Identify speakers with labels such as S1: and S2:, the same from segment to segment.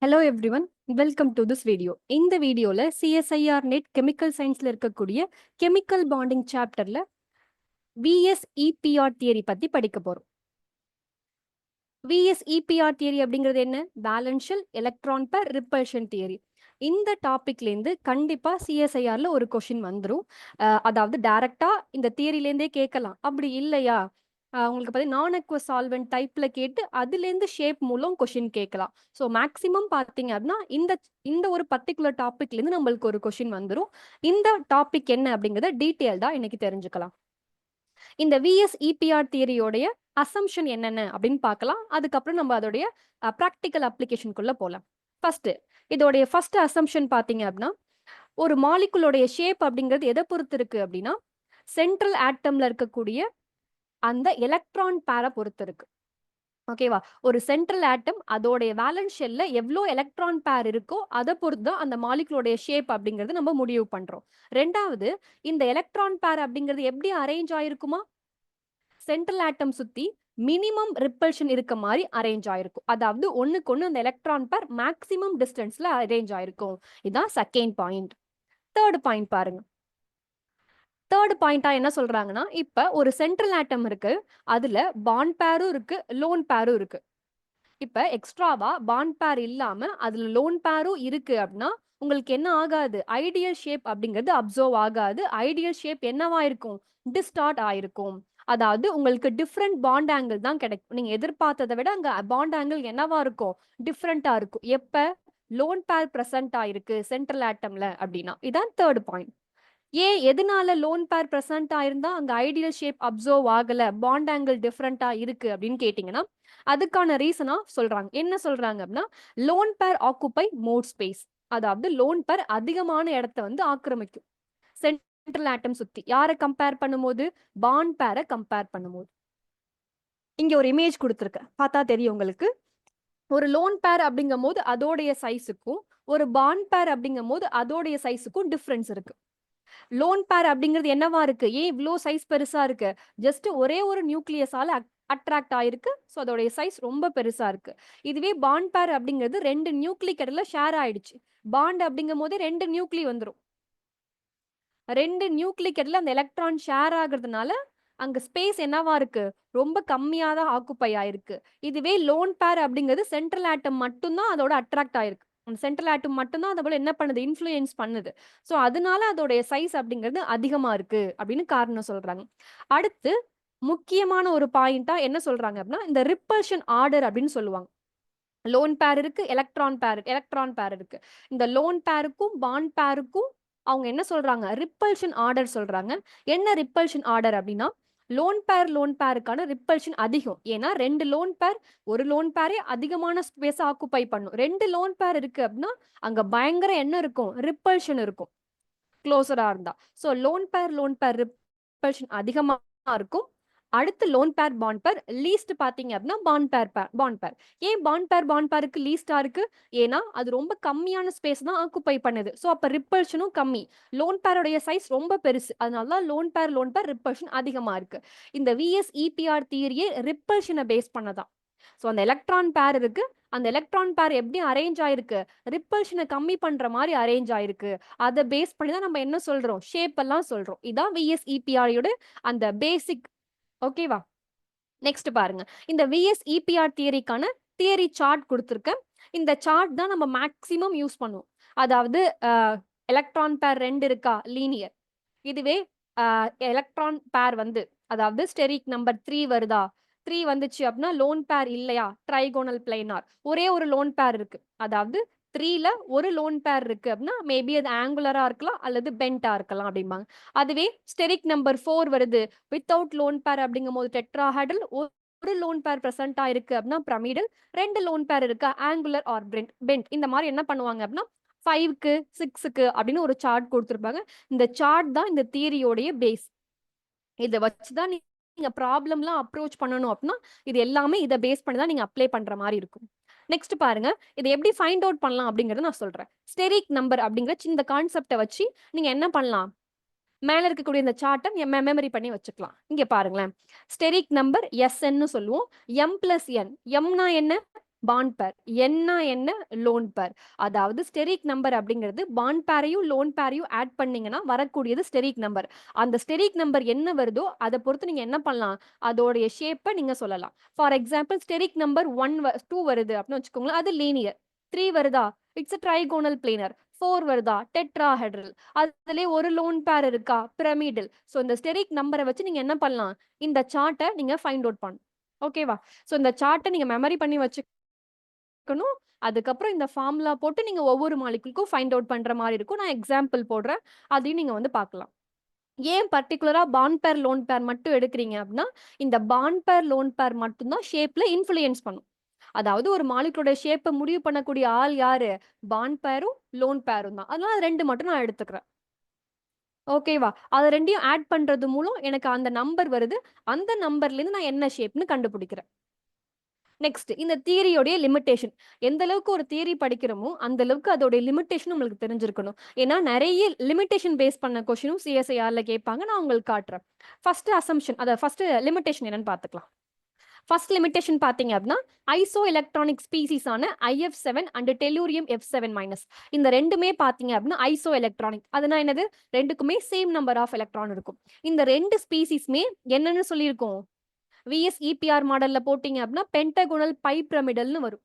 S1: Hello everyone, welcome to this video. இந்த வீடியோல CSIR NET chemical சயின்ஸ்ல இருக்கக்கூடிய கெமிக்கல் பாண்டிங் சாப்டர்ல VSEPR தியரி பத்தி படிக்க போறோம். VSEPR தியரி அப்படிங்கிறது என்ன? வேலன்ஷியல் எலக்ட்ரான் பெர் ரிப்பல்ஷன் தியரி. இந்த டாபிக்லேருந்து கண்டிப்பா சிஎஸ்ஐஆர்ல ஒரு கொஷின் வந்துடும். அதாவது டைரக்டா இந்த தியரிலேருந்தே கேட்கலாம். அப்படி இல்லையா உங்களுக்கு பார்த்து நான் அக்வஸ் சால்வெண்ட் டைப்ல கேட்டு அதுலேருந்து ஷேப் மூலம் கொஷின் கேட்கலாம். ஸோ மேக்ஸிமம் பார்த்தீங்க அப்படின்னா இந்த ஒரு பர்டிகுலர் டாபிக்லேருந்து நம்மளுக்கு ஒரு கொஷின் வந்துடும். இந்த டாபிக் என்ன அப்படிங்கிறத டீட்டெயில்டாக இன்னைக்கு தெரிஞ்சுக்கலாம். இந்த விஎஸ்இபிஆர் தியரியோடைய அசம்ஷன் என்னென்ன அப்படின்னு பார்க்கலாம். அதுக்கப்புறம் நம்ம அதோடைய ப்ராக்டிக்கல் அப்ளிகேஷனுக்குள்ள போகலாம். இதோடைய ஃபர்ஸ்ட் அசம்ஷன் பார்த்தீங்க அப்படின்னா, ஒரு மாலிகுலோடைய ஷேப் அப்படிங்கிறது எதை பொறுத்து இருக்கு அப்படின்னா, சென்ட்ரல் ஆட்டம்ல இருக்கக்கூடிய அந்த எலக்ட்ரான் பேரை பொறுத்து இருக்கு. ஓகேவா? ஒரு சென்ட்ரல் ஆட்டம் அதோடைய வேலன்ஸ் ஷெல்ல எவ்வளோ எலக்ட்ரான் பேர் இருக்கோ அதை பொறுத்து தான் அந்த மாலிகுலோடைய ஷேப் அப்படிங்கிறது நம்ம முடிவு பண்றோம். ரெண்டாவது, இந்த எலக்ட்ரான் பேர் அப்படிங்கிறது எப்படி அரேஞ்ச் ஆயிருக்குமா? சென்ட்ரல் ஆட்டம் சுத்தி மினிமம் ரிப்பல்ஷன் இருக்க மாதிரி அரேஞ்ச் ஆயிருக்கும். அதாவது ஒண்ணுக்கு ஒண்ணு அந்த எலக்ட்ரான் பேர் மேக்சிமம் டிஸ்டன்ஸ்ல அரேஞ்ச் ஆயிருக்கும். இதுதான் செகண்ட் பாயிண்ட். தேர்ட் பாயிண்ட் பாருங்க. தேர்ட் பாயிண்டா என்ன சொல்றாங்கன்னா, இப்ப ஒரு சென்ட்ரல் ஆட்டம் இருக்கு, அதுல பாண்ட் பேரும் இருக்கு, லோன் பேரும் இருக்கு. இப்ப எக்ஸ்ட்ராவா பாண்ட் பேர் இல்லாம அதுல லோன் பேரும் இருக்கு அப்படின்னா உங்களுக்கு என்ன ஆகாது? ஐடியல் ஷேப் அப்படிங்கிறது அப்சர்வ் ஆகாது. ஐடியல் ஷேப் என்னவா இருக்கும்? டிஸ்டார்ட் ஆயிருக்கும். அதாவது உங்களுக்கு டிஃப்ரெண்ட் பாண்ட் ஆங்கிள் தான் கிடைக்கும். நீங்க எதிர்பார்த்ததை விட அங்க பாண்ட் ஆங்கிள் என்னவா இருக்கும்? டிஃப்ரெண்டா இருக்கும். எப்ப லோன் பேர் பிரசன்ட் ஆயிருக்கு சென்ட்ரல் ஆட்டம்ல அப்படின்னா. இதான் தேர்ட் பாயிண்ட். எதனால லோன் பேர் பிரசன்ட் ஆயிருந்தா அங்க ஐடியல் ஷேப் அப்சர்வ் ஆகல, பாண்ட் ஆங்கிள் டிஃப்ரெண்டா இருக்கு அப்படின்னு கேட்டீங்கன்னா, அதுக்கான ரீசனா சொல்றாங்க. என்ன சொல்றாங்க அப்படின்னா, லோன் பேர் ஆக்குபை மோர் ஸ்பேஸ். அதாவது லோன் பேர் அதிகமான இடத்தை வந்து ஆக்கிரமிக்கும் சென்ட்ரல் ஆட்டம் சுத்தி. யாரை கம்பேர் பண்ணும்போது? பாண்ட் பேரை கம்பேர் பண்ணும்போது. இங்க ஒரு இமேஜ் கொடுத்துருக்க, பார்த்தா தெரியும் உங்களுக்கு. ஒரு லோன் பேர் அப்படிங்கும் போது அதோடைய சைஸுக்கும், ஒரு பாண்ட் பேர் அப்படிங்கும் போது அதோடைய சைஸுக்கும் டிஃபரன்ஸ் இருக்கு. லோன் பேர் அப்படிங்கிறது என்னவா இருக்கு? ஏன் இவ்வளோ சைஸ் பெருசா இருக்கு? ஜஸ்ட் ஒரே ஒரு நியூக்ளியஸால அட்ராக்ட் ஆயிருக்கு. ஸோ அதோடைய சைஸ் ரொம்ப பெருசா இருக்கு. இதுவே பாண்ட் பேர் அப்படிங்கிறது ரெண்டு நியூக்ளிக் இடையில ஷேர் ஆயிடுச்சு. பாண்ட் அப்படிங்கும் போதே ரெண்டு நியூக்ளி வந்துடும். ரெண்டு நியூக்ளிக் இடையில அந்த எலக்ட்ரான் ஷேர் ஆகுறதுனால அங்க ஸ்பேஸ் என்னவா இருக்கு? ரொம்ப கம்மியா தான் ஆக்குப்பை ஆயிருக்கு. இதுவே லோன் பேர் அப்படிங்கிறது சென்ட்ரல் ஆட்டம் மட்டும்தான் அதோட அட்ராக்ட் ஆயிருக்கு. சென்ட்ரல் ஆட்டம் மட்டும்தான் அதை போல என்ன பண்ணுது? இன்ஃப்ளூயன்ஸ் பண்ணுது. ஸோ அதனால அதோடைய சைஸ் அப்படிங்கிறது அதிகமா இருக்கு அப்படின்னு காரணம் சொல்றாங்க. அடுத்து முக்கியமான ஒரு பாயிண்டா என்ன சொல்றாங்க அப்படின்னா, இந்த ரிப்பல்ஷன் ஆர்டர் அப்படின்னு சொல்லுவாங்க. லோன் பேர் இருக்கு, எலக்ட்ரான் பேர் இருக்கு. இந்த லோன் பேருக்கும் பாண்ட் பேருக்கும் அவங்க என்ன சொல்றாங்க? ரிப்பல்ஷன் ஆர்டர் சொல்றாங்க. என்ன ரிப்பல்ஷன் ஆர்டர் அப்படின்னா, லோன் பேருக்கான ரிப்பல்ஷன் அதிகம். ஏன்னா ரெண்டு லோன் பேர், ஒரு லோன் பேரே அதிகமான ஸ்பேஸ் ஆக்குபை பண்ணும். ரெண்டு லோன் பேர் இருக்கு அப்படின்னா அங்க பயங்கர என்ன இருக்கும்? ரிப்பல்ஷன் இருக்கும், க்ளோசரா இருந்தா. ஸோ லோன் பேர் ரிப்பல்ஷன் அதிகமா இருக்கும். அடுத்து லோன் பேர் பாண்ட் பேர் லீஸ்ட் பாத்தீங்க அப்படின்னா பாண்ட் பேர். ஏன் பாண்ட் பேருக்கு லீஸ்டா இருக்கு? ஏன்னா அது ரொம்ப கம்மியான ஸ்பேஸ் தான் ஆக்குபை பண்ணுது. ஸோ அப்ப ரிப்பல்ஷனும் கம்மி. லோன் பேருடைய சைஸ் ரொம்ப பெருசு. அதனால லோன் பேர் ரிப்பல்ஷன் அதிகமா இருக்கு. இந்த விஎஸ்இபிஆர் தியரியே ரிப்பல்ஷனை பேஸ் பண்ணதான். ஸோ அந்த எலக்ட்ரான் பேர் இருக்கு, அந்த எலக்ட்ரான் பேர் எப்படி அரேஞ்ச் ஆயிருக்கு? ரிப்பல்ஷனை கம்மி பண்ற மாதிரி அரேஞ்ச் ஆயிருக்கு. அதை பேஸ் பண்ணி தான் நம்ம என்ன சொல்றோம்? ஷேப் எல்லாம் சொல்றோம். இதான் விஎஸ்இபிஆர் அந்த பேசிக். ஓகேவா? நெக்ஸ்ட் பாருங்க. இந்த விஎஸ்இபிஆர் தியரிக்கான தியரி சார்ட் கொடுத்துருக்கேன். இந்த சார்ட் தான் நம்ம மேக்சிமம் யூஸ் பண்ணுவோம். அதாவது எலக்ட்ரான் பேர் 2 இருக்கா? லீனியர். இதுவே எலக்ட்ரான் பேர் வந்து அதாவது ஸ்டெரிக் நம்பர் 3 வருதா? 3 வந்துச்சு அப்படின்னா லோன் பேர் இல்லையா? ட்ரைகோனல் பிளைனார். ஒரே ஒரு லோன் பேர் இருக்கு. அதாவது 3ல ஒரு லோன் பேர் இருக்கு அப்படின்னா மேபி அது ஆங்குலரா இருக்கலாம் அல்லது பென்டா இருக்கலாம் அப்படிம்பாங்க. அதுவே ஸ்டெரிக் நம்பர் 4 வருது வித்தவுட் லோன் பேர் அப்படிங்கும் போது டெட்ராஹைட்ரல், ஒரு லோன் பேர் பிரசன்டா இருக்கு அப்படின்னா பிரமிடல், ரெண்டு லோன் பேர் இருக்கு ஆங்குலர் ஆர் பென்ட். இந்த மாதிரி என்ன பண்ணுவாங்க அப்படின்னா 5க்கு 6க்கு அப்படின்னு ஒரு சார்ட் கொடுத்துருப்பாங்க. இந்த சார்ட் தான் இந்த தியரியோடைய பேஸ். இதை வச்சுதான் நீங்க ப்ராப்ளம்லாம் அப்ரோச் பண்ணணும் அப்படின்னா இது எல்லாமே இதை பேஸ் பண்ணி தான் நீங்க அப்ளை பண்ற மாதிரி இருக்கும். நெக்ஸ்ட் பாருங்க, இதை எப்படி ஃபைண்ட் அவுட் பண்ணலாம் அப்படிங்கறத நான் சொல்றேன். ஸ்டெரிக் நம்பர் அப்படிங்கிற இந்த கான்செப்டை வச்சு நீங்க என்ன பண்ணலாம்? மேல இருக்கக்கூடிய இந்த சார்ட்டை மெமரி பண்ணி வச்சுக்கலாம். இங்க பாருங்களேன், ஸ்டெரிக் நம்பர் எஸ்என்னு சொல்லுவோம். M plus N. எம்னா என்ன? பாண்ட் பேர். என்ன லோன் பேர். அதாவது ஸ்டெரிக் நம்பர் அப்படிங்கிறது பாண்ட் பேரையும் லோன் பேரையும் ஆட் பண்ணீங்கன்னா வரக்கூடியது ஸ்டெரிக் நம்பர். அந்த ஸ்டெரிக் நம்பர் என்ன வருதோ அதை பொறுத்து நீங்க என்ன பண்ணலாம், அதோடைய ஷேப்பை நீங்க சொல்லலாம். ஃபார் எக்ஸாம்பிள் ஸ்டெரிக் நம்பர் 2 வருது அப்படின்னு வச்சுக்கோங்களேன், அது லீனியர். 3 வருதா, இட்ஸ் அ ட்ரைகோனல் பிளேனர். 4 வருதா, டெட்ராஹெட்ரல். அதுலயே ஒரு லோன் பேர் இருக்கா, பிரமிடல். ஸோ இந்த ஸ்டெரிக் நம்பரை வச்சு நீங்க என்ன பண்ணலாம், இந்த சார்ட்டை நீங்க ஃபைண்ட் அவுட் பண்ணணும். ஓகேவா? ஸோ இந்த சார்ட்டை நீங்க மெமரி பண்ணி வச்சுக்கணும். அதுக்கப்புறம் இந்த ஃபார்முலா போட்டு நீங்க ஒவ்வொரு மாலிகுலுக்கும் ஃபைண்ட் அவுட் பண்ற மாதிரி இருக்கும். நான் எக்ஸாம்பிள் போடுறேன், அதையும் நீங்க வந்து பார்க்கலாம். ஏன் பர்டிகுலரா பாண்ட் பேர் லோன் பேர் மட்டும் எடுக்கிறீங்க அப்படின்னா, இந்த பாண்ட் பேர் லோன் பேர் மட்டும்தான் ஷேப்ல இன்ஃப்ளூயன்ஸ் பண்ணும். அதாவது ஒரு மாலிகுலோட ஷேப்பை முடிவு பண்ணக்கூடிய ஆள் யாரு, பாண்ட் பேரும் லோன் பேரும் தான். அதனால அது 2 மட்டும் நான் எடுத்துக்கிறேன். ஓகேவா? அது 2யும் ஆட் பண்றது மூலம் எனக்கு அந்த நம்பர் வருது. அந்த நம்பர்ல இருந்து நான் என்ன ஷேப்னு கண்டுபிடிக்கிறேன். நெக்ஸ்ட், இந்த தியரியோடைய லிமிட்டேஷன். எந்த அளவுக்கு ஒரு தியரி படிக்கிறோமோ அந்த அளவுக்கு அதோட லிமிட்டேஷன் உங்களுக்கு தெரிஞ்சிருக்கணும். ஏன்னா நிறைய லிமிட்டேஷன் பேஸ் பண்ண கொஸ்டினும் சிஎஸ்ஐஆர்ல கேட்பாங்க. நான் உங்களுக்கு காட்டுறேன். ஃபர்ஸ்ட் அசம்ஷன், ஃபர்ஸ்ட் லிமிட்டேஷன் என்னன்னு பார்த்துக்கலாம். ஃபர்ஸ்ட் லிமிட்டேஷன் பாத்தீங்க அப்படின்னா, ஐசோ எலக்ட்ரானிக் ஸ்பீசிஸ் ஆன IF7 அண்ட் டெல்லூரியம் F7-. இந்த ரெண்டுமே பாத்தீங்க அப்படின்னா ஐசோ எலக்ட்ரானிக். அதுனா என்னது, ரெண்டுக்குமே சேம் நம்பர் ஆஃப் எலக்ட்ரான் இருக்கும். இந்த ரெண்டு ஸ்பீசிஸ்மே என்னன்னு சொல்லியிருக்கோம், VSEPR மாடல்ல போட்டீங்க அப்படின்னா பென்டகோனல் பை பிரமிடல்னு வரும்.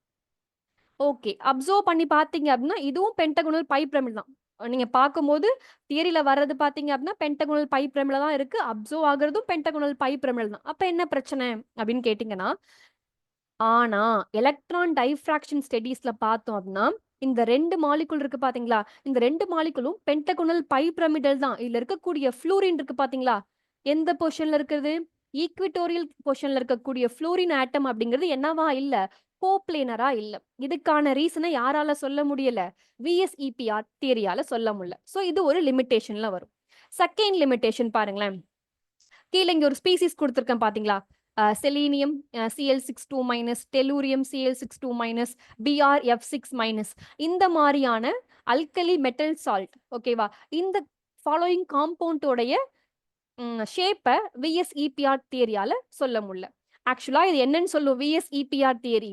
S1: ஓகே, அப்சர்வ் பண்ணி பாத்தீங்க அப்படின்னா இதுவும் பென்டகோனல் பை பிரமிட் தான். நீங்க பார்க்கும்போது தியரியில வர்றது பாத்தீங்க அப்படின்னா பென்டகோனல் பை பிரமிட தான் இருக்கு. அப்சர்வ் ஆகுறதும் பென்டகோனல் பை பிரமிட் தான். அப்ப என்ன பிரச்சனை அப்படின்னு கேட்டீங்கன்னா, ஆனா எலக்ட்ரான் டைஃப்ராக்ஷன் ஸ்டடீஸ்ல பார்த்தோம் அப்படின்னா இந்த 2 மாலிகுல் இருக்கு பாத்தீங்களா, இந்த 2 மாலிகுலும் பென்டகோனல் பை பிரமிடல் தான். இதுல இருக்கக்கூடிய ஃப்ளூரின் இருக்கு பாத்தீங்களா, எந்த பொசிஷன்ல இருக்குது, ஈக்விட்டோரியல் பொசிஷன்ல இருக்கக்கூடிய ஃப்ளூரின் ஆட்டம் அப்படிங்கிறது என்னவா இல்ல, கோப்ளேனரா இல்ல. இதுக்கான ரீசனை யாரால சொல்ல முடியல, VSEPR தியரியால சொல்ல முடியல. சோ இது ஒரு லிமிட்டேஷன்ல வரும். செகண்ட் லிமிட்டேஷன் பாருங்களேன், கீழே இங்க ஒரு ஸ்பீசிஸ் கொடுத்துருக்கேன் பாத்தீங்களா, selenium Cl62-, tellurium Cl62-, BrF6-. இந்த மாதிரியான அல்கலி மெட்டல் சால்ட். ஓகேவா, இந்த ஃபாலோயிங் காம்பவுண்டோடைய ஷேப்பை VSEPR தியரியால சொல்ல முடியல. ஆக்சுவலா இது என்னன்னு சொல்லும் VSEPR theory,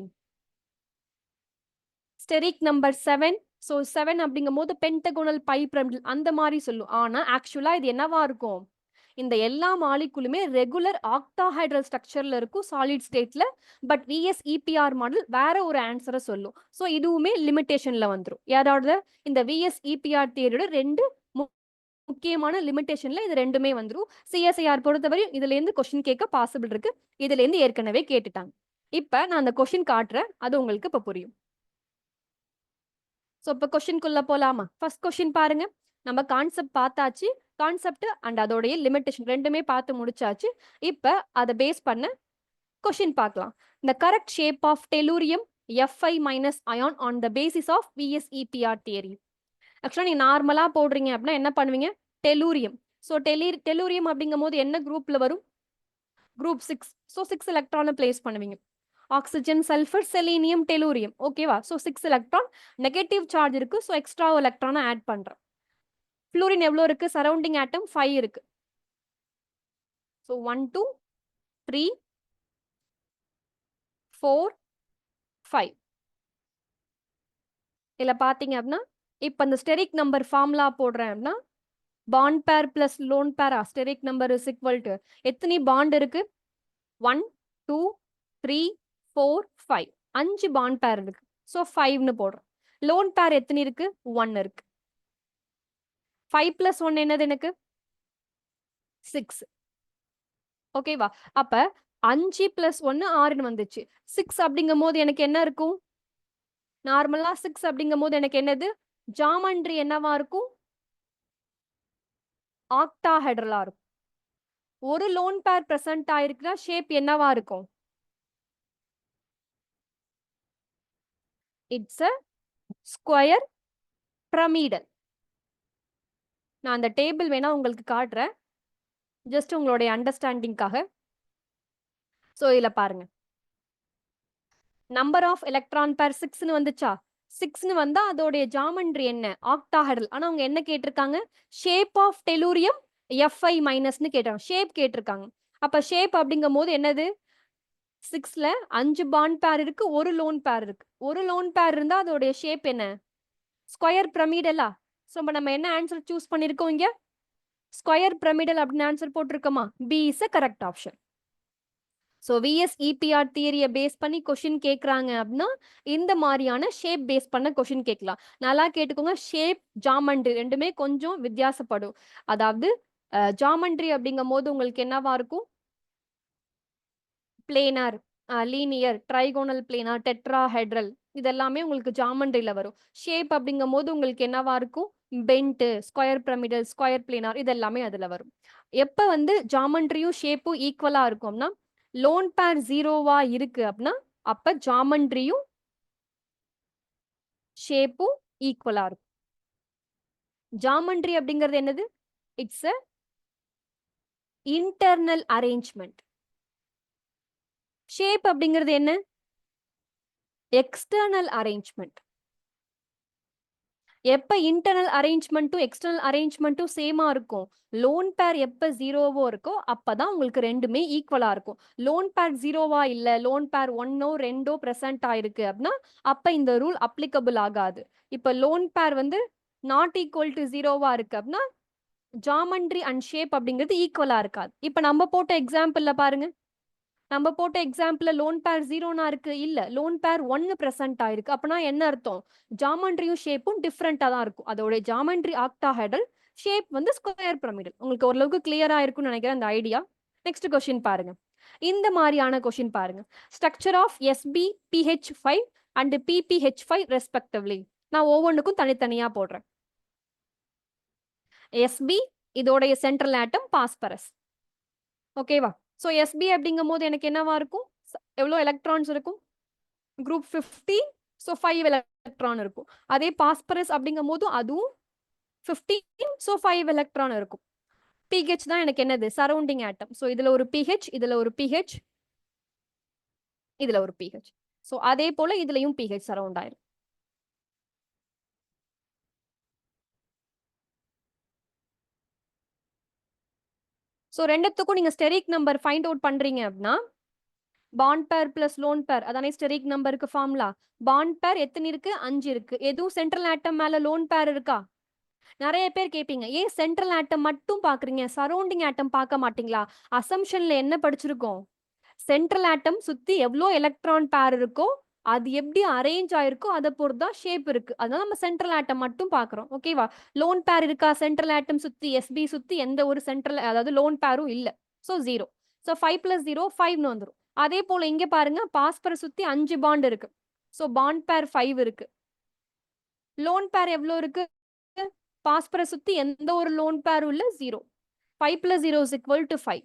S1: steric number 7. So 7 அப்படிங்கும் போது பென்டகோனல் பை பிரமிடல் அந்த மாதிரி சொல்லும். ஆனா ஆக்சுவலா இது என்னவா இருக்கும், இந்த எல்லா மாலிகுலுமே ரெகுலர் ஆக்டாஹைட்ரல் ஸ்ட்ரக்சர்ல இருக்கும் சாலிட் ஸ்டேட்ல. பட் VSEPR மாடல் வேற ஒரு ஆன்சரை சொல்லும். ஸோ இதுவுமே லிமிட்டேஷன்ல வந்துடும். யாராவது இந்த VSEPR தியரியோட 2 முக்கியமான லிமிட்டேஷன்ல இது ரெண்டுமே வந்துடும். சிஎஸ்ஐஆர் பொறுத்தவரை இதுல இருந்து கொஸ்டின் கேட்க பாசிபிள் இருக்கு. இதுல இருந்து ஏற்கனவே கேட்டுட்டாங்க. இப்ப நான் அந்த கொஸ்டின் காட்டுறேன், அது உங்களுக்கு இப்ப புரியும். ஸோ இப்போ கொஸ்டின்குள்ள போலாமா? ஃபர்ஸ்ட் கொஸ்டின் பாருங்க, நம்ம கான்செப்ட் பார்த்தாச்சு. கான்செப்ட் அண்ட் அதோடைய லிமிட்டேஷன் ரெண்டுமே பார்த்து முடிச்சாச்சு. இப்போ அதை பேஸ் பண்ண கொஸ்டின் பார்க்கலாம். இந்த correct shape of tellurium Fi- ion on the basis of VSEPR theory. ஆக்சுவலாக நீங்க நார்மலா போடுறீங்க அப்படின்னா என்ன பண்ணுவீங்க, டெல்லூரியம். ஸோ டெல்லூரியம் அப்படிங்கும் போது என்ன குரூப்ல வரும், குரூப் 6. ஸோ 6 எலக்ட்ரானை பிளேஸ் பண்ணுவீங்க. Oxygen, sulphur, selenium, tellurium. ஓகேவா, ஸோ 6 எலக்ட்ரான் நெகட்டிவ் சார்ஜ் இருக்கு. ஸோ எக்ஸ்ட்ரா எலக்ட்ரானை ஆட் பண்றேன். ஃப்ளூரின் எவ்வளோ இருக்கு, சரௌண்டிங் ஆட்டம் 5 இருக்கு. ஸோ 1 2 3 4 5. இதில் பார்த்தீங்க அப்படின்னா இப்போ இந்த ஸ்டெரிக் நம்பர் ஃபார்முலா போடுறேன் அப்படின்னா பாண்ட் பேர் பிளஸ் லோன் பேரா, steric number is equal to எத்தனை பாண்ட் இருக்கு, 1 2 3 4 5. 5 பாண்ட் பேர் இருக்கு. ஸோ 5ன்னு போடுறோம். லோன் பேர் எத்தனை இருக்கு, 1 இருக்கு. 5 பிளஸ் 1 என்னது எனக்கு 6. ஓகேவா, அப்ப 5 பிளஸ் 1 6ன்னு வந்துச்சு. 6 அப்படிங்கும் போது எனக்கு என்ன இருக்கும், நார்மலா 6 அப்படிங்கும் போது எனக்கு என்னது, ஜாமெண்ட்ரி என்னவா இருக்கும், ஆக்டாஹெட்ரலா இருக்கும். ஒரு லோன் பேர் பிரசன்ட் ஆயிருக்குன்னா ஷேப் என்னவா இருக்கும், இட்ஸ் அ ஸ்கொயர் பிரமிடல். நான் அந்த டேபிள் வேணா உங்களுக்கு காட்டுறேன், ஜஸ்ட் உங்களுடைய அண்டர்ஸ்டாண்டிங்காக. ஸோ இதில் பாருங்க, நம்பர் ஆஃப் எலக்ட்ரான் பேர் 6ன்னு வந்துச்சா, 6ன்னு வந்தா அதோடைய ஜாமெண்ட்ரி என்ன, ஆக்டாஹெட்ரல். ஆனா அவங்க என்ன கேட்டிருக்காங்க, ஷேப் ஆஃப் டெல்லூரியம் Fi- ன்னு கேட்டாங்க, ஷேப் கேட்டிருக்காங்க. அப்ப ஷேப் அப்படிங்கும் போது என்னது, 6ல 5 பாண்ட் பேர் இருக்கு, ஒரு லோன் பேர் இருக்கு. ஒரு லோன் பேர் இருந்தா அதோடைய ஷேப் என்ன? ஸ்கொயர் பிரமிடலா? சோ நம்ம என்ன ஆன்சர் சூஸ் பண்ணிருக்கோம் இங்க? ஸ்கொயர் பிரமிடல் அப்படின்னு ஆன்சர் போட்டிருக்கோமா? B is a correct option. So VSEPR தியரியை பேஸ் பண்ணி கொஷின் கேட்குறாங்க அப்படின்னா இந்த மாதிரியான ஷேப் பேஸ் பண்ண கொஷின் கேட்கலாம். நல்லா கேட்டுக்கோங்க, ஷேப் ஜாமண்ட்ரி ரெண்டுமே கொஞ்சம் வித்தியாசப்படும். அதாவது ஜாமண்ட்ரி அப்படிங்கும் போது உங்களுக்கு என்னவா இருக்கும்? Planar, linear, trigonal planar, tetrahedral, இதெல்லாமே உங்களுக்கு ஜாமண்ட்ரியில வரும். ஷேப் அப்படிங்கும் போது உங்களுக்கு என்னவா இருக்கும்? Pent, square pyramidal, square planar, இதெல்லாமே அதுல வரும். எப்ப வந்து ஜாமண்ட்ரியும் ஷேப்பும் ஈக்குவலா இருக்கும்னா லோன் பேர் ஜீரோவா இருக்கு அப்படின்னா அப்ப ஜாமண்ட்ரியும் ஷேப்பும் ஈக்குவலா இருக்கும். ஜாமண்ட்ரி அப்படிங்கிறது என்னது? It's a internal arrangement. Shape அப்படிங்கிறது என்ன? External arrangement. எப்ப இன்டர்னல் அரேஞ்ச்மெண்ட்டும் எக்ஸ்டர்னல் அரேஞ்ச்மெண்ட்டும் சேமா இருக்கும்? லோன் பேர் எப்ப ஜீரோவோ இருக்கோ அப்பதான் உங்களுக்கு ரெண்டுமே ஈக்குவலா இருக்கும். லோன் பேர் ஜீரோவா இல்ல, லோன் பேர் ஒன்னோ ரெண்டோ பிரசன்ட் ஆயிருக்கு அப்படின்னா அப்ப இந்த ரூல் அப்ளிகபிள் ஆகாது. இப்ப லோன் பேர் வந்து நாட் ஈக்குவல் டு ஜீரோவா இருக்கு அப்படின்னா ஜாமண்ட்ரி அண்ட் ஷேப் அப்படிங்கிறது ஈக்குவலா இருக்காது. இப்ப நம்ம போட்ட எக்ஸாம்பிள்ல பாருங்க, நம்ம போட்ட எக்ஸாம்பிள்ல லோன் பேர் ஜீரோனா இருக்கு, இல்ல லோன் பேர் ஒன்னு பிரசன்ட் ஆயிருக்கு. அப்பனா என்ன அர்த்தம்? ஜாமண்ட்ரியும் ஷேப்பும் டிஃப்ரெண்டா தான் இருக்கும். அதோட ஜாமண்ட்ரி ஆக்டாஹெட்ரல், ஷேப் வந்து ஸ்கொயர் பிரமிடல். உங்களுக்கு ஓரளவுக்கு கிளியரா இருக்கும்னு நினைக்கிறேன் அந்த ஐடியா. நெக்ஸ்ட் கொஸ்டின் பாருங்க. இந்த மாதிரியான கொஸ்டின் பாருங்க. Structure of SP PH five and PBH five respectively. நான் ஒவ்வொன்றுக்கும் தனித்தனியா போடுறேன். எஸ்பி இதோடைய சென்ட்ரல் ஆட்டம் பாஸ்பரஸ். ஓகேவா? ஸோ எஸ்பி அப்படிங்கும் போது எனக்கு என்னவா இருக்கும்? எவ்வளோ எலக்ட்ரான்ஸ் இருக்கும்? குரூப் 15, ஸோ 5 எலக்ட்ரான் இருக்கும். அதே பாஸ்பரஸ் அப்படிங்கும் போது அதுவும் 15, ஸோ 5 எலக்ட்ரான் இருக்கும். பிஹெச் தான் எனக்கு என்னது? சரௌண்டிங் ஆட்டம். ஸோ இதுல ஒரு பிஹெச், இதுல ஒரு பிஹெச், இதுல ஒரு பிஹெச். ஸோ அதே போல இதுலயும் பிஹெச் சரௌண்ட் ஆயிரும். ஸோ ரெண்டுத்துக்கும் நீங்க ஸ்டெரிக் நம்பர் ஃபைண்ட் அவுட் பண்றீங்க அப்படின்னா பாண்ட் பேர் பிளஸ் லோன் பேர், அதானே ஸ்டெரிக் நம்பருக்கு ஃபார்முலா. பாண்ட் பேர் எத்தனை இருக்கு? 5 இருக்கு. எதுவும் சென்ட்ரல் ஆட்டம் மேல லோன் பேர் இருக்கா? நிறைய பேர் கேட்பீங்க, ஏன் சென்ட்ரல் ஆட்டம் மட்டும் பாக்குறீங்க, சரௌண்டிங் ஆட்டம் பார்க்க மாட்டீங்களா? அசம்ஷன்ல என்ன படிச்சிருக்கோம்? சென்ட்ரல் ஆட்டம் சுத்தி எவ்வளோ எலக்ட்ரான் பேர் இருக்கோ அது எப்படி அரேஞ்ச் ஆயிருக்கோ அதை பொறுத்து தான் ஷேப் இருக்கு. அதனால நம்ம சென்ட்ரல் ஆட்டம் மட்டும் பாக்குறோம். ஓகேவா? லோன் பேர் இருக்கா? சென்ட்ரல் ஆட்டம் சுத்தி எஸ்பி சுத்தி எந்த ஒரு சென்ட்ரல் அதாவது லோன் பேரும் இல்ல. ஸோ 0. ஸோ 5 + 0 5ன்னு வந்துடும். அதே போல இங்க பாருங்க, பாஸ்பரஸ் சுத்தி 5 பாண்ட் இருக்கு. ஸோ பாண்ட் பேர் 5 இருக்கு. லோன் பேர் எவ்வளோ இருக்கு? பாஸ்பரஸ் சுத்தி எந்த ஒரு லோன் பேரும் இல்ல, 0. 5 + 0 = 5.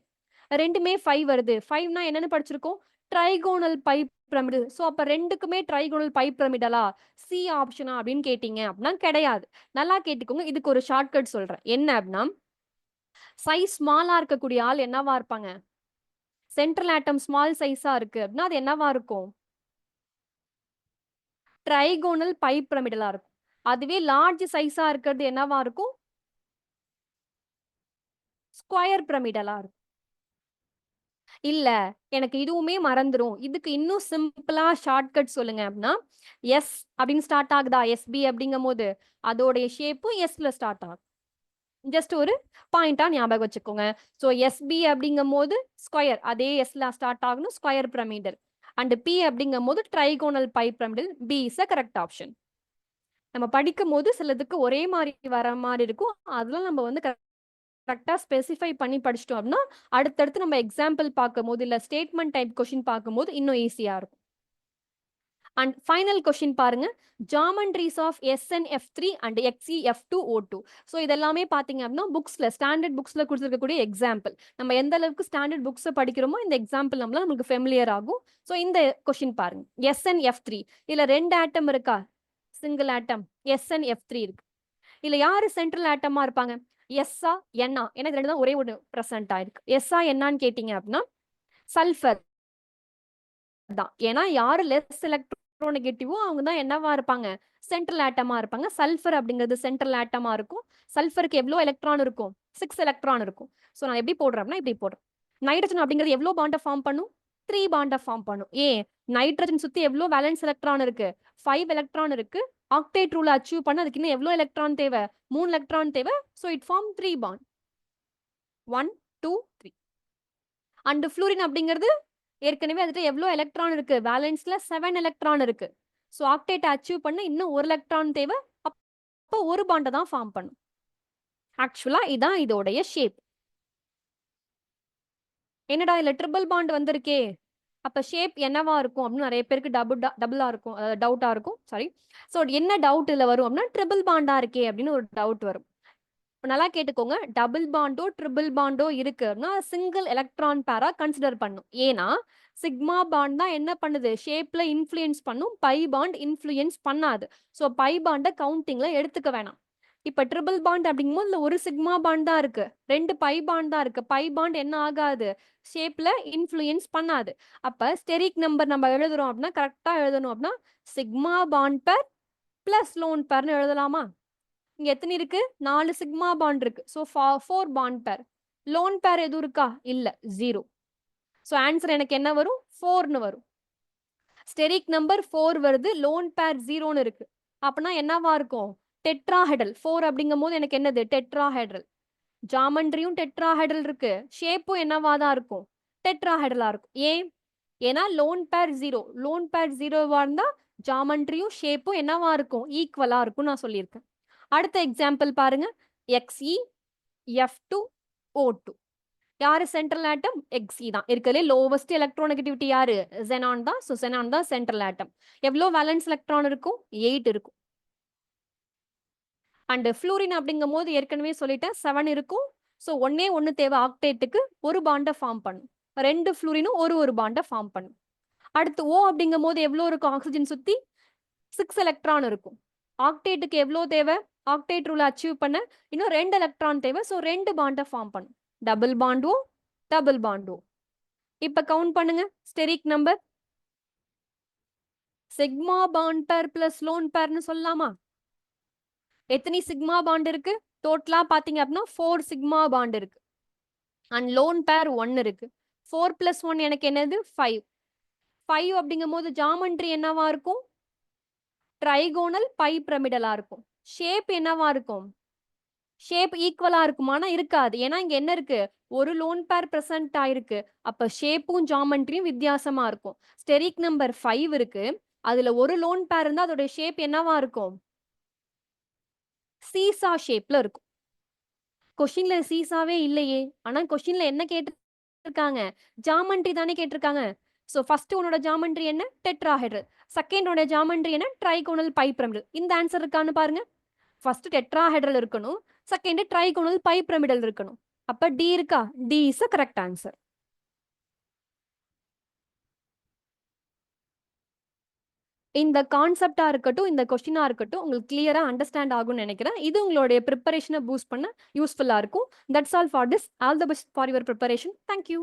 S1: ரெண்டுமே 5 வருது. 5னா என்னன்னு படிச்சிருக்கோம்? Trigonal pipe pyramidal. ஸோ அப்ப ரெண்டுக்குமே ட்ரைகோனல் பைப் பிரமிடலா? சி ஆப்ஷனா அப்படின்னு கேட்டீங்க அப்படின்னா கிடையாது. நல்லா கேட்டுக்கோங்க, இதுக்கு ஒரு ஷார்ட்கட் சொல்றேன். என்ன அப்படின்னா சைஸ் ஸ்மாலா இருக்கக்கூடிய ஆள் என்னவா இருப்பாங்க? சென்ட்ரல் ஆட்டம் ஸ்மால் சைஸா இருக்கு அப்படின்னா அது என்னவா இருக்கும்? ட்ரைகோனல் பைப் பிரமிடலா இருக்கும். அதுவே லார்ஜ் சைஸா இருக்கிறது என்னவா இருக்கும்? ஸ்கொயர் பிரமிடலா இருக்கும். இல்ல எனக்கு இதுவுமே மறந்துரும், இதுக்கு இன்னும் சிம்பிளா ஷார்ட்கட் சொல்லுங்க அப்படின்னா எஸ் அப்படின்னு ஸ்டார்ட் ஆகுதா? எஸ்பி அப்படிங்கும் போது அதோடைய ஷேப்பும் எஸ்ல ஸ்டார்ட் ஆகும். ஜஸ்ட் ஒரு பாயிண்டா ஞாபகம் வச்சுக்கோங்க. ஸோ எஸ்பி அப்படிங்கும் போது ஸ்கொயர், அதே எஸ்ல ஸ்டார்ட் ஆகணும், ஸ்கொயர் பிரமிடல். அண்ட் பி அப்படிங்கும் போது trigonal bipyramidal. B is a correct option. நம்ம படிக்கும் போது சிலதுக்கு ஒரே மாதிரி வர மாதிரி இருக்கும், அதெல்லாம் நம்ம வந்து கரெக்டா ஸ்பெசிஃபை பண்ணி படிச்சிட்டோம் அப்படின்னா அடுத்தடுத்து நம்ம எக்ஸாம்பிள் பார்க்கும்போது இல்ல ஸ்டேட்மெண்ட் டைப் கொஸ்டின் பார்க்கும்போது இன்னும் ஈஸியா இருக்கும். அண்ட் ஃபைனல் கொஸ்டின் பாருங்க, ஜாமெண்ட்ரிஸ் of SnF3 and XeF2O2. So இதெல்லாமே பார்த்தீங்க அப்படின்னா புக்ஸ்ல ஸ்டாண்டர்ட் புக்ஸ்ல கொடுத்துருக்கக்கூடிய எக்ஸாம்பிள். நம்ம எந்த அளவுக்கு ஸ்டாண்டர்ட் புக்ஸை படிக்கிறோமோ இந்த எக்ஸாம்பிள் நம்மளால நமக்கு ஃபெமிலியர் ஆகும். ஸோ இந்த கொஸ்டின் பாருங்க, SnF3 இதுல 2 ஆட்டம் இருக்கா? சிங்கிள் ஆட்டம் SnF3 இருக்கு. இல்ல யாரு சென்ட்ரல் ஆட்டமா இருப்பாங்க? எஸ்ஸா என்னா? ஏன்னா இது ரெண்டு தான் ஒரே ஒன்று பிரசன்ட் ஆயிருக்கு. எஸ்ஸா என்னான்னு கேட்டீங்க அப்படின்னா சல்ஃபர் தான். ஏன்னா யாரு லெஸ் எலக்ட்ரோநெகட்டிவோ அவங்க தான் என்னவா இருப்பாங்க? சென்ட்ரல் ஆட்டமா இருப்பாங்க. சல்ஃபர் அப்படிங்கிறது சென்ட்ரல் ஆட்டமா இருக்கும். சல்ஃபருக்கு எவ்வளோ எலக்ட்ரான் இருக்கும்? 6 எலக்ட்ரான் இருக்கும். ஸோ நான் எப்படி போடுறேன் அப்படின்னா இப்படி போடுறேன். நைட்ரஜன் அப்படிங்கிறது எவ்வளோ பாண்டை ஃபார்ம் பண்ணும்? 3 பாண்டை ஃபார்ம் பண்ணும். ஏன் நைட்ரஜன் சுத்தி எவ்வளவு வேலன்ஸ் எலக்ட்ரான் இருக்கு? 5 எலக்ட்ரான் இருக்கு. ஆக்டேட் ரூல் அச்சீவ் பண்ண அதுக்கு இன்னும் எவ்வளவு எலக்ட்ரான் தேவை? 3 எலக்ட்ரான் தேவை. So it form 3 bond. 1 2 3. And fluorine அப்படிங்கிறது ஏற்கனவே அதுல எவ்வளவு எலக்ட்ரான் இருக்கு? வேலன்ஸ்ல 7 எலக்ட்ரான் இருக்கு. ஸோ ஆக்டேட் அச்சீவ் பண்ண இன்னும் 1 எலக்ட்ரான் தேவை. அப்போ ஒரு பாண்டை தான் ஃபார்ம் பண்ணும். ஆக்சுவலா இதான் இதோடைய ஷேப். என்னடா இல்ல ட்ரிபிள் பாண்ட் வந்திருக்கே, அப்ப ஷேப் என்னவா இருக்கும் அப்படின்னு நிறைய பேருக்கு டபுளா இருக்கும், டவுட்டா இருக்கும். சாரி. ஸோ என்ன டவுட் இதுல வரும் அப்படின்னா ட்ரிபிள் பாண்டா இருக்கே அப்படின்னு ஒரு டவுட் வரும். நல்லா கேட்டுக்கோங்க. டபுள் பாண்டோ ட்ரிபிள் பாண்டோ இருக்குன்னா சிங்கிள் எலக்ட்ரான் பேரா கன்சிடர் பண்ணும். ஏன்னா சிக்மா பாண்ட் தான் என்ன பண்ணுது? ஷேப்ல இன்ஃப்ளூயன்ஸ் பண்ணும். பை பாண்ட் இன்ஃப்ளூயன்ஸ் பண்ணாது. ஸோ பை பாண்டை கவுண்டிங்ல எடுத்துக்க வேணாம். இப்ப ட்ரிபிள் பாண்ட் அப்படிங்கும்போது இதுல ஒரு சிக்மா பாண்ட் தான் இருக்கு, 2 பை பாண்ட் தான் இருக்கு. பை பாண்ட் என்ன ஆகாது? ஷேப்ல இன்ஃப்ளூயன்ஸ் பண்ணாது. அப்ப ஸ்டெரிக் நம்பர் நம்ம எழுதுறோம் அப்படின்னா கரெக்டா எழுதணும் அப்படின்னா சிக்மா பாண்ட் பேர் பிளஸ் லோன் பேர்னு எழுதலாமா? இங்க எத்தனை இருக்கு? 4 சிக்மா பாண்ட் இருக்கு. ஸோ 4 பாண்ட் பேர். லோன் பேர் எதுவும் இருக்கா? இல்ல, 0. ஸோ ஆன்சர் எனக்கு என்ன வரும்? 4ன்னு வரும். ஸ்டெரிக் நம்பர் 4 வருது, லோன் பேர் 0ன்னு இருக்கு. அப்படின்னா என்னவா இருக்கும்? டெட்ராஹெட்ரல். 4 அப்படிங்கும் போது எனக்கு என்னது? டெட்ராஹெட்ரல். ஜாமெண்ட்ரியும் டெட்ராஹெட்ரல் இருக்கு. ஷேப்பும் என்னவா தான் இருக்கும்? டெட்ராஹெட்ரலா இருக்கும். ஏன்னா லோன் பேர் 0. லோன் பேர் 0வா இருந்தா ஜாமெண்ட்ரியும் ஷேப்பும் என்னவா இருக்கும்? ஈக்குவலா இருக்கும் நான் சொல்லியிருக்கேன். அடுத்த எக்ஸாம்பிள் பாருங்க. Xe F2O2. யாரு சென்ட்ரல் ஆட்டம்? Xe தான். இருக்கிறதுலே லோவஸ்ட் எலக்ட்ரோநெகட்டிவிட்டி யாரு? xenon தான். ஸோ xenon தான் சென்ட்ரல் ஆட்டம். எவ்வளோ வேலன்ஸ் எலக்ட்ரான் இருக்கும்? 8 இருக்கும். அண்ட் ஃப்ளூரின் அப்படிங்கும் போது ஏற்கனவே சொல்லிட்டேன் 7 இருக்கும். ஸோ ஒண்ணு தேவை ஆக்டேட்டுக்கு, ஒரு பாண்டை ஃபார்ம் பண்ணும். 2 ஃப்ளூரினும் ஒரு பாண்டை ஃபார்ம் பண்ணும். அடுத்து O அப்படிங்கும் போது எவ்வளோ இருக்கும்? ஆக்சிஜன் சுத்தி 6 எலக்ட்ரான் இருக்கும். ஆக்டேட்டுக்கு எவ்வளோ தேவை? ஆக்டேட் ரூல் அச்சீவ் பண்ண இன்னும் 2 எலக்ட்ரான் தேவை. ஸோ 2 பாண்டை ஃபார்ம் பண்ணும். டபுள் பாண்டோ டபுள் பாண்டோ. இப்ப கவுண்ட் பண்ணுங்க ஸ்டெரிக் நம்பர். சிக்மா பாண்ட் பேர் பிளஸ் லோன் பேர்னு சொல்லலாமா? எத்தனை சிக்மா பாண்ட் இருக்கு? டோட்டலா பாத்தீங்க அப்படின்னா 4 சிக்மா பாண்ட் இருக்கு. அண்ட் லோன் பேர் 1 இருக்கு. 4 + 1 எனக்கு என்னது? 5. 5 அப்படிங்கும் போது ஜாமெண்ட்ரி என்னவா இருக்கும்? ட்ரைகோனல் பை பிரமிடலா இருக்கும். ஷேப் என்னவா இருக்கும்? ஷேப் ஈக்குவலா இருக்குமானா இருக்காது. ஏன்னா இங்க என்ன இருக்கு? ஒரு லோன் பேர் பிரசன்ட் ஆயிருக்கு. அப்ப ஷேப்பும் ஜாமெண்ட்ரியும் வித்தியாசமா இருக்கும். ஸ்டெரிக் நம்பர் 5 இருக்கு. அதுல ஒரு லோன் பேர் இருந்தா அதோட ஷேப் என்னவா இருக்கும்? சீசா ஷேப்ல இருக்கும். கொஸ்டின்ல சீசாவே இல்லையே. ஆனா கொஸ்டின்ல என்ன கேட்டிருக்காங்க? ஜாமெண்ட்ரி தானே கேட்டிருக்காங்க. சோ ஃபர்ஸ்ட் உன்னோட ஜாமெண்ட்ரி என்ன? டெட்ராஹெட்ரல். செகண்ட் உன்னோட ஜாமெண்ட்ரி என்ன? Trigonal bipyramidal. இந்த ஆன்சர் இருக்கான்னு பாருங்க. ஃபர்ஸ்ட் டெட்ராஹெட்ரல் இருக்கணும், செகண்ட் ட்ரைகோனல் பை பிரமிடல் இருக்கணும். அப்ப டி இருக்கா? D is a correct answer. இந்த கான்செப்டா இருக்கட்டும், இந்த கொஸ்டினா இருக்கட்டும் உங்களுக்கு கிளியரா அண்டர்ஸ்டாண்ட் ஆகும்னு நினைக்கிறேன். இது உங்களுடைய ப்ரிப்பரேஷனை பூஸ்ட் பண்ண யூஸ்ஃபுல்லா இருக்கும். That's all for this. All the best for your preparation. Thank you.